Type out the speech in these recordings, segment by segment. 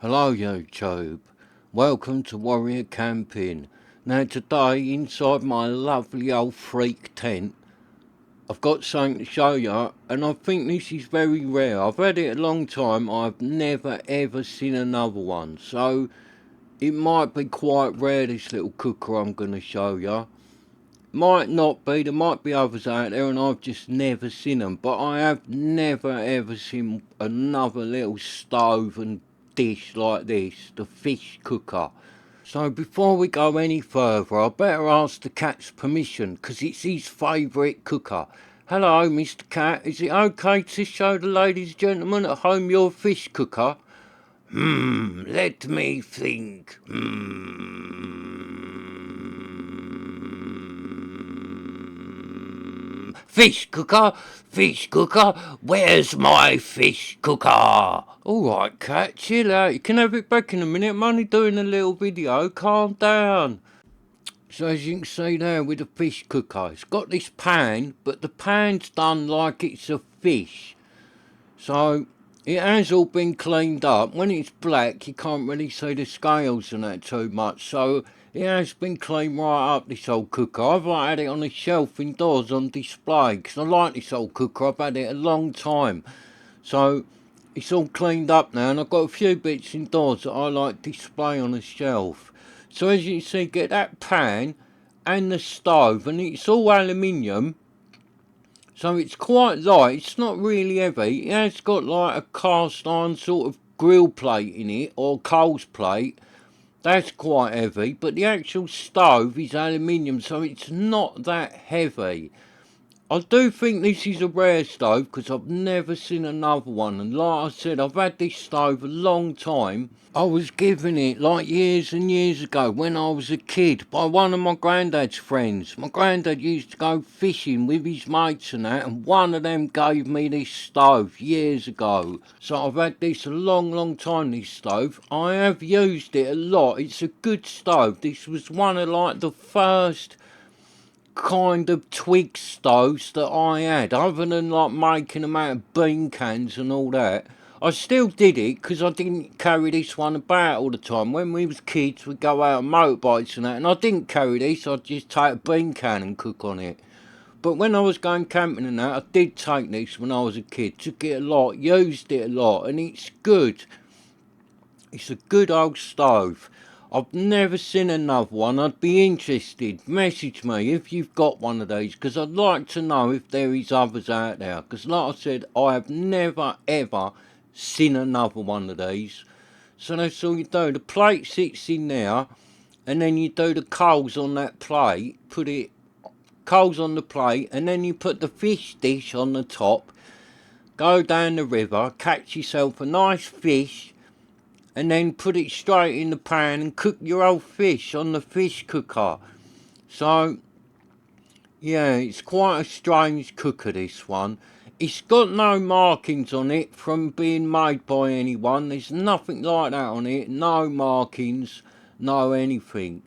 Hello YouTube, welcome to Warrior Camping. Now today inside my lovely old freak tent I've got something to show you, and I think this is very rare. I've had it a long time, I've never ever seen another one, so it might be quite rare, this little cooker I'm going to show you. Might not be, there might be others out there and I've just never seen them, but I have never ever seen another little stove and dish like this, the fish cooker. So before we go any further, I better ask the cat's permission, 'cause it's his favourite cooker. Hello, Mr. Cat, is it okay to show the ladies and gentlemen at home your fish cooker? Let me think. Fish cooker, where's my fish cooker? Alright, cat, chill out. You can have it back in a minute. I'm only doing a little video. Calm down. So as you can see there with the fish cooker, it's got this pan, but the pan's done like it's a fish. So it has all been cleaned up. When it's black, you can't really see the scales and that too much. So it has been cleaned right up, this old cooker. I've had it on a shelf indoors on display, because I like this old cooker. I've had it a long time. So it's all cleaned up now, and I've got a few bits indoors that I like to display on a shelf. So as you can see, get that pan and the stove, and it's all aluminium. So it's quite light, it's not really heavy. It has got like a cast iron sort of grill plate in it, or coals plate. That's quite heavy, but the actual stove is aluminium, so it's not that heavy. I do think this is a rare stove, because I've never seen another one, and like I said, I've had this stove a long time. I was given it like years and years ago when I was a kid by one of my granddad's friends. My granddad used to go fishing with his mates and that, and one of them gave me this stove years ago. So I've had this a long time, this stove. I have used it a lot. It's a good stove. This was one of like the first kind of Twig stoves that I had, other than like making them out of bean cans and all that. I still did it because I didn't carry this one about all the time. When we was kids, we'd go out on motorbikes and that, and I didn't carry this. I'd just take a bean can and cook on it. But when I was going camping and that, I did take this when I was a kid. Took it a lot, used it a lot, and it's good. It's a good old stove. I've never seen another one. I'd be interested. Message me if you've got one of these, because I'd like to know if there is others out there. Because like I said, I have never ever seen another one of these. So that's all you do. The plate sits in there, and then you do the coals on that plate. Put it coals on the plate, and then you put the fish dish on the top. Go down the river, catch yourself a nice fish, and then put it straight in the pan and cook your old fish on the fish cooker. So yeah, it's quite a strange cooker, this one. It's got no markings on it from being made by anyone. There's nothing like that on it. No markings, no anything.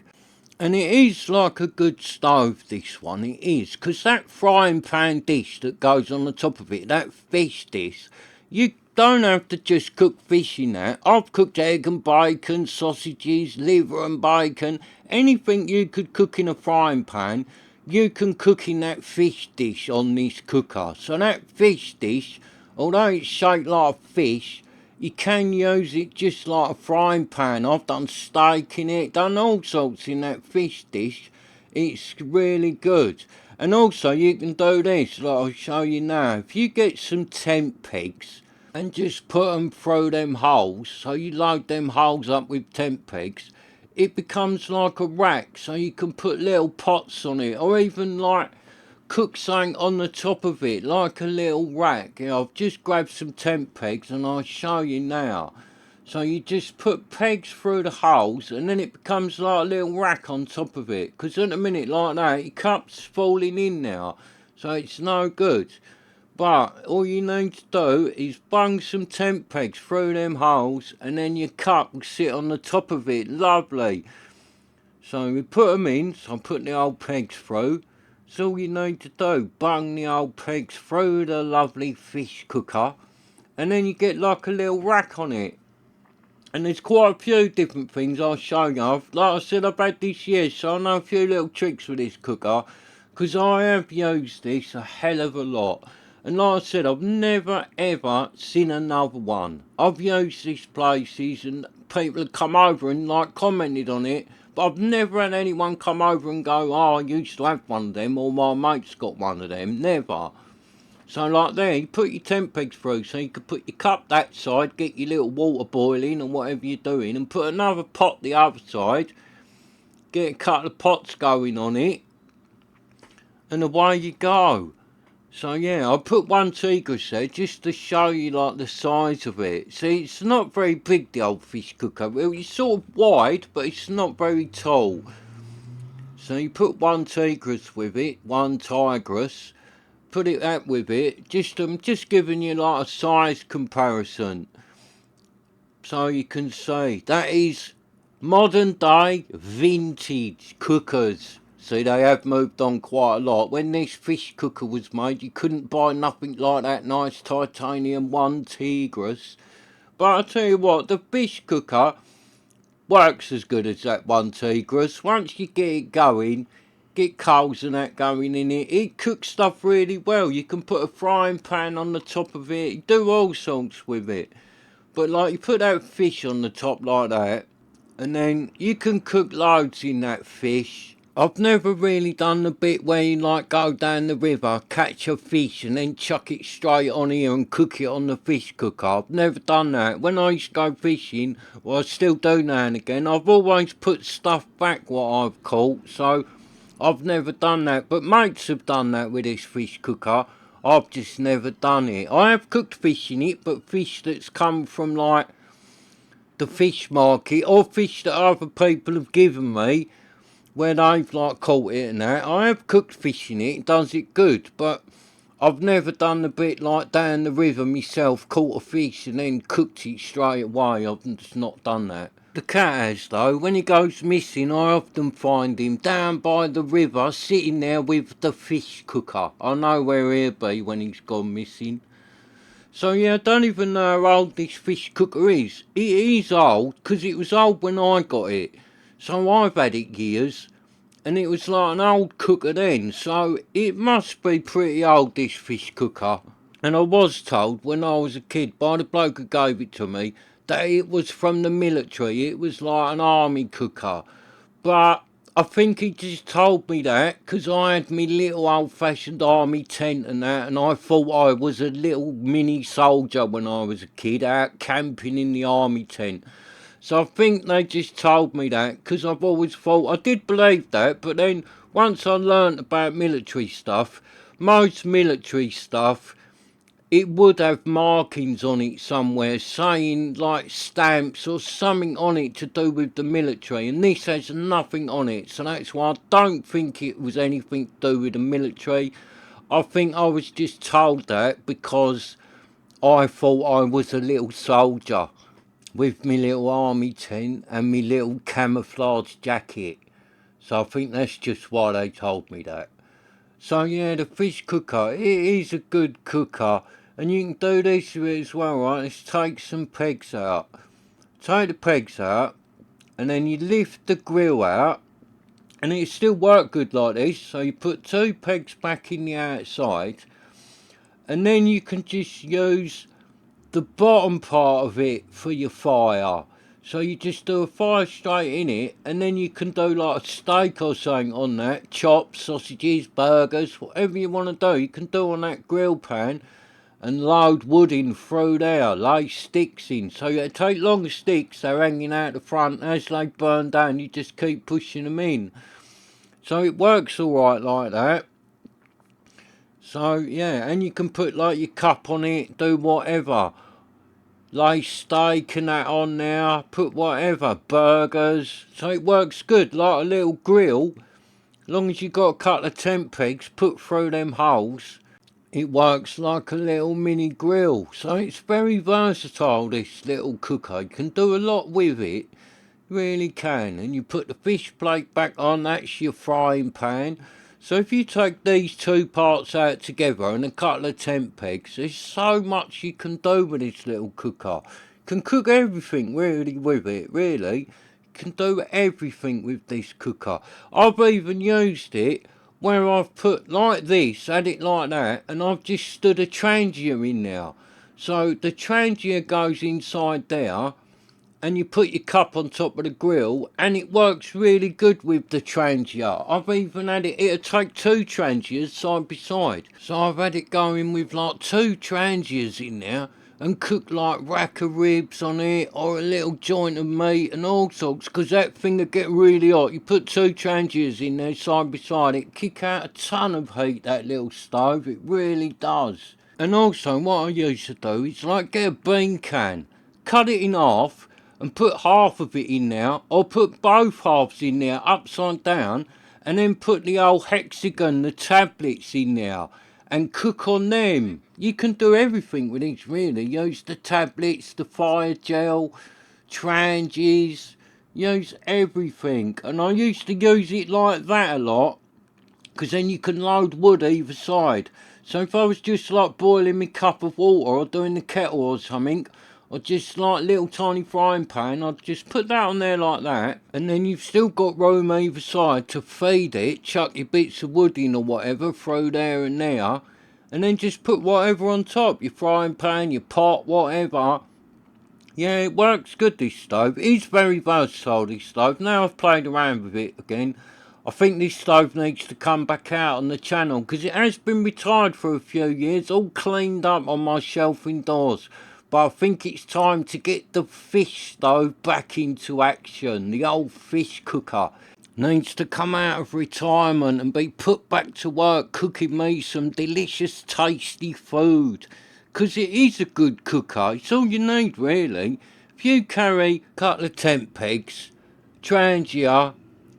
And it is like a good stove, this one. It is. Because that frying pan dish that goes on the top of it, that fish dish, you don't have to just cook fish in that. I've cooked egg and bacon, sausages, liver and bacon. Anything you could cook in a frying pan, you can cook in that fish dish on this cooker. So that fish dish, although it's shaped like a fish, you can use it just like a frying pan. I've done steak in it, done all sorts in that fish dish. It's really good. And also you can do this, like I'll show you now. If you get some tent pegs and just put them through them holes, so you load them holes up with tent pegs, it becomes like a rack, so you can put little pots on it, or even like cook something on the top of it, like a little rack. I've just grabbed some tent pegs and I'll show you now. So you just put pegs through the holes, and then it becomes like a little rack on top of it, because at a minute like that, your cup's falling in now, so it's no good. But all you need to do is bung some tent pegs through them holes, and then your cup will sit on the top of it. Lovely. So we put them in, so I put the old pegs through. That's all you need to do. Bung the old pegs through the lovely fish cooker, and then you get like a little rack on it. And there's quite a few different things I'll show you. Like I said, I've had this year, so I know a few little tricks with this cooker, because I have used this a hell of a lot. And like I said, I've never ever seen another one. I've used these places and people have come over and like commented on it, but I've never had anyone come over and go, oh, I used to have one of them, or my mate's got one of them. Never. So like there, you put your tent pegs through, so you could put your cup that side, get your little water boiling and whatever you're doing, and put another pot the other side, get a couple of pots going on it, and away you go. So yeah, I put one Tigris there just to show you like the size of it. See, it's not very big, the old fish cooker. Well, it's sort of wide, but it's not very tall. So you put one Tigris with it, one Tigris, put it out with it, just giving you like a size comparison, so you can see that is modern day vintage cookers. See, they have moved on quite a lot. When this fish cooker was made, you couldn't buy nothing like that nice titanium one Tigris. But I tell you what, the fish cooker works as good as that one Tigris. Once you get it going, get coals and that going in it, it cooks stuff really well. You can put a frying pan on the top of it, do all sorts with it. But like, you put that fish on the top like that, and then you can cook loads in that fish. I've never really done the bit where you like go down the river, catch a fish and then chuck it straight on here and cook it on the fish cooker. I've never done that. When I used to go fishing, well I still do now and again, I've always put stuff back what I've caught, so I've never done that. But mates have done that with this fish cooker. I've just never done it. I have cooked fish in it, but fish that's come from like the fish market or fish that other people have given me where they've like caught it and that. I have cooked fish in it, does it good, but I've never done the bit like down the river myself, caught a fish and then cooked it straight away. I've just not done that. The cat has though. When he goes missing, I often find him down by the river sitting there with the fish cooker. I know where he'll be when he's gone missing. So yeah, I don't even know how old this fish cooker is. It is old, because it was old when I got it. So I've had it years, and it was like an old cooker then, so it must be pretty old, this fish cooker. And I was told when I was a kid by the bloke who gave it to me that it was from the military. It was like an army cooker. But I think he just told me that because I had me little old-fashioned army tent and that, and I thought I was a little mini soldier when I was a kid out camping in the army tent. So I think they just told me that because I've always thought, I did believe that, but then once I learnt about military stuff, most military stuff, it would have markings on it somewhere saying like stamps or something on it to do with the military, and this has nothing on it, so that's why I don't think it was anything to do with the military. I think I was just told that because I thought I was a little soldier with me little army tent and me little camouflage jacket, so I think that's just why they told me that. So yeah, the fish cooker, it is a good cooker. And you can do this with it as well, right? Let's take some pegs out. Take the pegs out, and then you lift the grill out, and it still work good like this. So you put two pegs back in the outside, and then you can just use the bottom part of it for your fire. So you just do a fire straight in it, and then you can do like a steak or something on that. Chops, sausages, burgers, whatever you want to do, you can do on that grill pan. And load wood in through there, lay sticks in. So you take longer sticks, they're hanging out the front. As they burn down, you just keep pushing them in. So it works alright like that. So yeah, and you can put like your cup on it, do whatever. Lay steak and that on there, put whatever, burgers. So it works good, like a little grill. As long as you got a couple of tent pegs put through them holes, it works like a little mini grill. So it's very versatile, this little cooker. You can do a lot with it, really can. And you put the fish plate back on, that's your frying pan. So if you take these two parts out together and a couple of tent pegs, there's so much you can do with this little cooker. You Can cook everything really with it, really. Can do everything with this cooker. I've even used it where I've put like this, had it like that, and I've just stood a Trangia in there. So the Trangia goes inside there, and you put your cup on top of the grill, and it works really good with the Trangia. I've even had it'll take two Trangias side by side. So I've had it going with like two Trangias in there, and cook like rack of ribs on it, or a little joint of meat and all sorts, because that thing will get really hot. You put two Trangias in there side by side, it kick out a ton of heat, that little stove, it really does. And also what I used to do is like get a bean can, cut it in half, and put half of it in there, or put both halves in there upside down, and then put the old hexagon, the tablets in there, and cook on them. You can do everything with these really. Use the tablets, the fire gel, Trangias, use everything. And I used to use it like that a lot, because then you can load wood either side. So if I was just like boiling my cup of water or doing the kettle or something, or just like little tiny frying pan, I'd just put that on there like that, and then you've still got room either side to feed it, chuck your bits of wood in or whatever, throw there and there, and then just put whatever on top, your frying pan, your pot, whatever. Yeah, it works good, this stove. It is very versatile, this stove. Now I've played around with it again, I think this stove needs to come back out on the channel, because it has been retired for a few years, all cleaned up on my shelf indoors. But I think it's time to get the fish stove back into action. The old fish cooker needs to come out of retirement and be put back to work cooking me some delicious tasty food. Because it is a good cooker, it's all you need really. If you carry a couple of tent pegs, Trangia,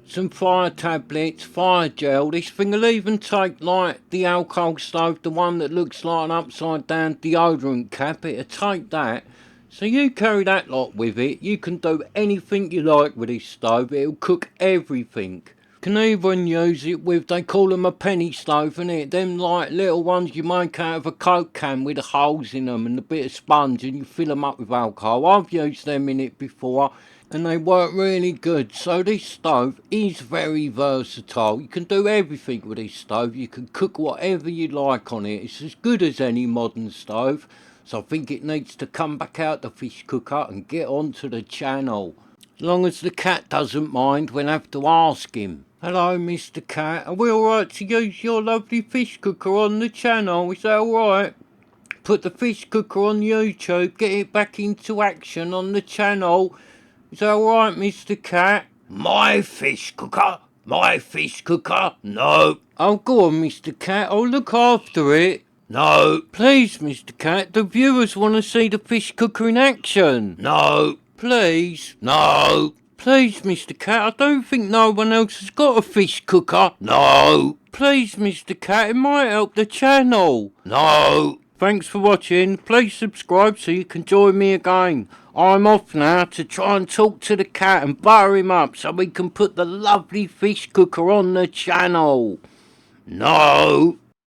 some fire tablets, fire gel. This thing will even take like the alcohol stove, the one that looks like an upside down deodorant cap. It'll take that. So you carry that lot with it. You can do anything you like with this stove. It'll cook everything. Can even use it with, they call them a penny stove, innit? Them like little ones you make out of a Coke can with the holes in them and a bit of sponge, and you fill them up with alcohol. I've used them in it before, and they work really good. So this stove is very versatile. You can do everything with this stove. You can cook whatever you like on it. It's as good as any modern stove. So I think it needs to come back out the fish cooker and get onto the channel. As long as the cat doesn't mind, we'll have to ask him. Hello, Mr. Cat. Are we alright to use your lovely fish cooker on the channel? Is that alright? Put the fish cooker on YouTube, get it back into action on the channel. Is that alright, Mr. Cat? My fish cooker? My fish cooker? No. Oh, go on, Mr. Cat. I'll look after it. No. Please, Mr. Cat. The viewers want to see the fish cooker in action. No. Please. No. Please, Mr. Cat. I don't think no one else has got a fish cooker. No. Please, Mr. Cat. It might help the channel. No. Thanks for watching. Please subscribe so you can join me again. I'm off now to try and talk to the cat and butter him up so we can put the lovely fish cooker on the channel. No.